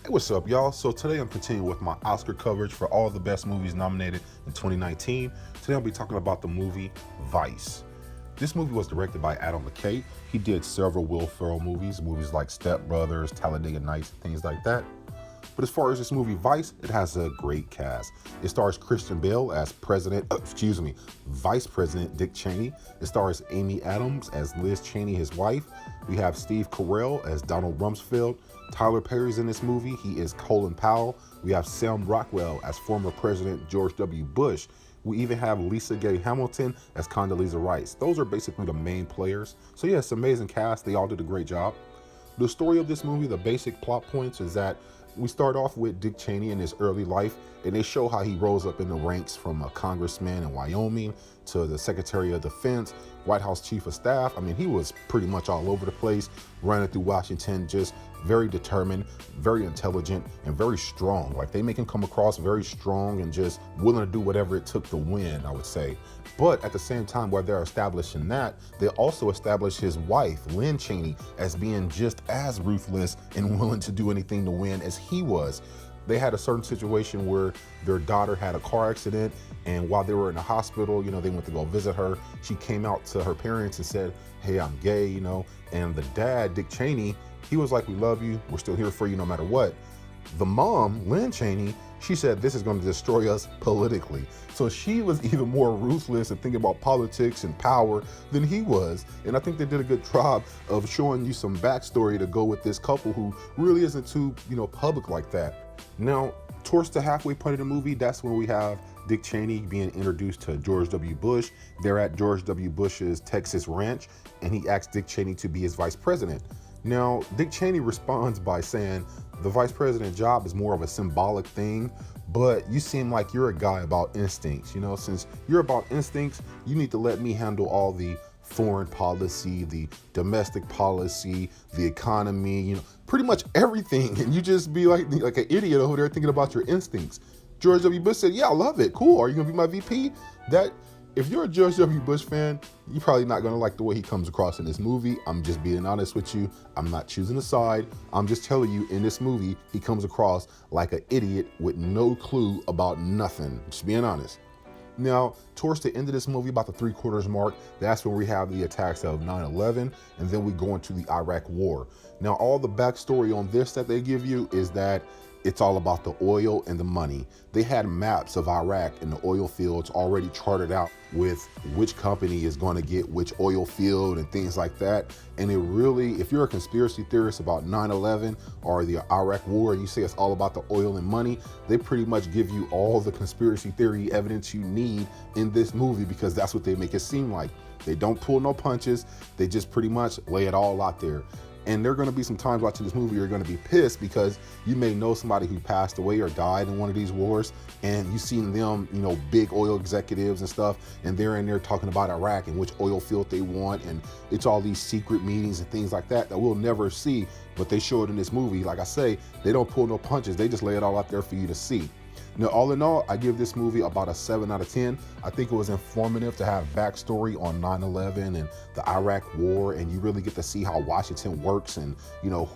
Hey, what's up, y'all? So today I'm continuing with my Oscar coverage for all the best movies nominated in 2019. Today I'll be talking about the movie Vice. This movie was directed by Adam McKay. He did several Will Ferrell movies like Step Brothers, Talladega Nights, and things like that. But as far as this movie Vice, it has a great cast. It stars Christian Bale as Vice President Dick Cheeny. It stars Amy Adams as Liz Cheney, his wife. We have Steve Carell as Donald Rumsfeld. Tyler Perry's in this movie. He is Colin Powell. We have Sam Rockwell as former President George W. Bush. We even have Lisa Gay Hamilton as Condoleezza Rice. Those are basically the main players. So yeah, it's an amazing cast. They all did a great job. The story of this movie, the basic plot points is that we start off with Dick Cheney in his early life, and they show how he rose up in the ranks from a congressman in Wyoming to the Secretary of Defense, White House Chief of Staff. I mean, he was pretty much all over the place, running through Washington, just very determined, very intelligent, and very strong. Like, they make him come across very strong and just willing to do whatever it took to win, I would say. But at the same time, while they're establishing that, they also establish his wife, Lynn Cheney, as being just as ruthless and willing to do anything to win as he was. They had a certain situation where their daughter had a car accident, and while they were in the hospital, they went to go visit her. She came out to her parents and said, "Hey, I'm gay," and the dad, Dick Cheney, he was like, "We love you. We're still here for you no matter what." The mom, Lynn Cheney, she said, "This is going to destroy us politically." So she was even more ruthless and thinking about politics and power than he was. And I think they did a good job of showing you some backstory to go with this couple who really isn't too, public like that. Now, towards the halfway point of the movie, that's when we have Dick Cheney being introduced to George W. Bush. They're at George W. Bush's Texas ranch, and he asks Dick Cheney to be his vice president. Now, Dick Cheney responds by saying, "The vice president job is more of a symbolic thing, but you seem like you're a guy about instincts. Since you're about instincts, you need to let me handle all the foreign policy, the domestic policy, the economy, pretty much everything. And you just be like an idiot over there thinking about your instincts." George W. Bush said, "Yeah, I love it. Cool. Are you going to be my VP?" If you're a George W. Bush fan, you're probably not going to like the way he comes across in this movie. I'm just being honest with you. I'm not choosing a side. I'm just telling you, in this movie, he comes across like an idiot with no clue about nothing. Just being honest. Now, towards the end of this movie, about the 3/4 mark, that's when we have the attacks of 9/11, and then we go into the Iraq War. Now, all the backstory on this that they give you is that it's all about the oil and the money. They had maps of Iraq and the oil fields already charted out with which company is going to get which oil field and things like that. And it really, if you're a conspiracy theorist about 9/11 or the Iraq War, and you say it's all about the oil and money, they pretty much give you all the conspiracy theory evidence you need in this movie, because that's what they make it seem like. They don't pull no punches. They just pretty much lay it all out there. And there are going to be some times watching this movie you're going to be pissed because you may know somebody who passed away or died in one of these wars, and you've seen them, big oil executives and stuff, and they're in there talking about Iraq and which oil field they want, and it's all these secret meetings and things like that we'll never see, but they show it in this movie. Like I say, they don't pull no punches. They just lay it all out there for you to see. Now, all in all, I give this movie about a 7 out of 10. I think it was informative to have backstory on 9/11 and the Iraq War, and you really get to see how Washington works and,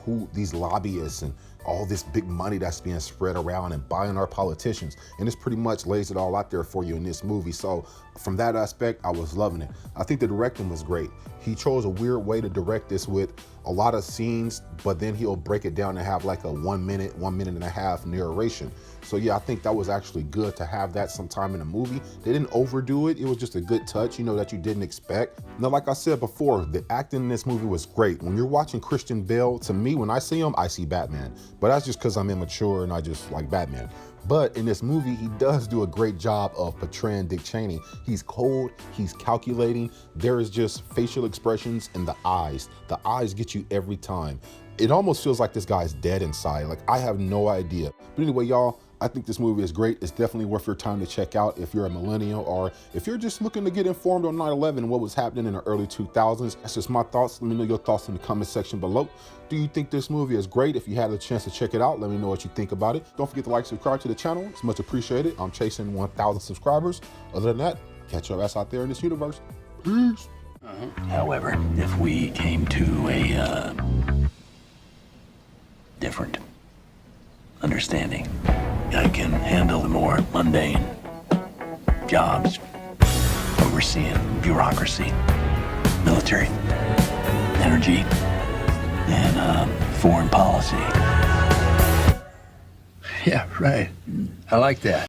who these lobbyists and all this big money that's being spread around and buying our politicians. And this pretty much lays it all out there for you in this movie. So from that aspect, I was loving it. I think the directing was great. He chose a weird way to direct this with a lot of scenes, but then he'll break it down and have like a 1 minute, 1.5 minute narration. So yeah, I think that was actually good to have that sometime in a movie. They didn't overdo it. It was just a good touch, that you didn't expect. Now, like I said before, the acting in this movie was great. When you're watching Christian Bale, to me, when I see him, I see Batman. But that's just because I'm immature and I just like Batman. But in this movie, he does do a great job of portraying Dick Cheney. He's cold, he's calculating. There is just facial expressions in the eyes. The eyes get you every time. It almost feels like this guy's dead inside. Like, I have no idea. But anyway, y'all, I think this movie is great. It's definitely worth your time to check out if you're a millennial or if you're just looking to get informed on 9/11 and what was happening in the early 2000s. That's just my thoughts. Let me know your thoughts in the comment section below. Do you think this movie is great? If you had a chance to check it out, let me know what you think about it. Don't forget to like, subscribe to the channel. It's much appreciated. I'm chasing 1,000 subscribers. Other than that, catch your ass out there in this universe. Peace. However, if we came to a different understanding. I can handle the more mundane jobs, overseeing bureaucracy, military, energy, and foreign policy. Yeah, right. I like that.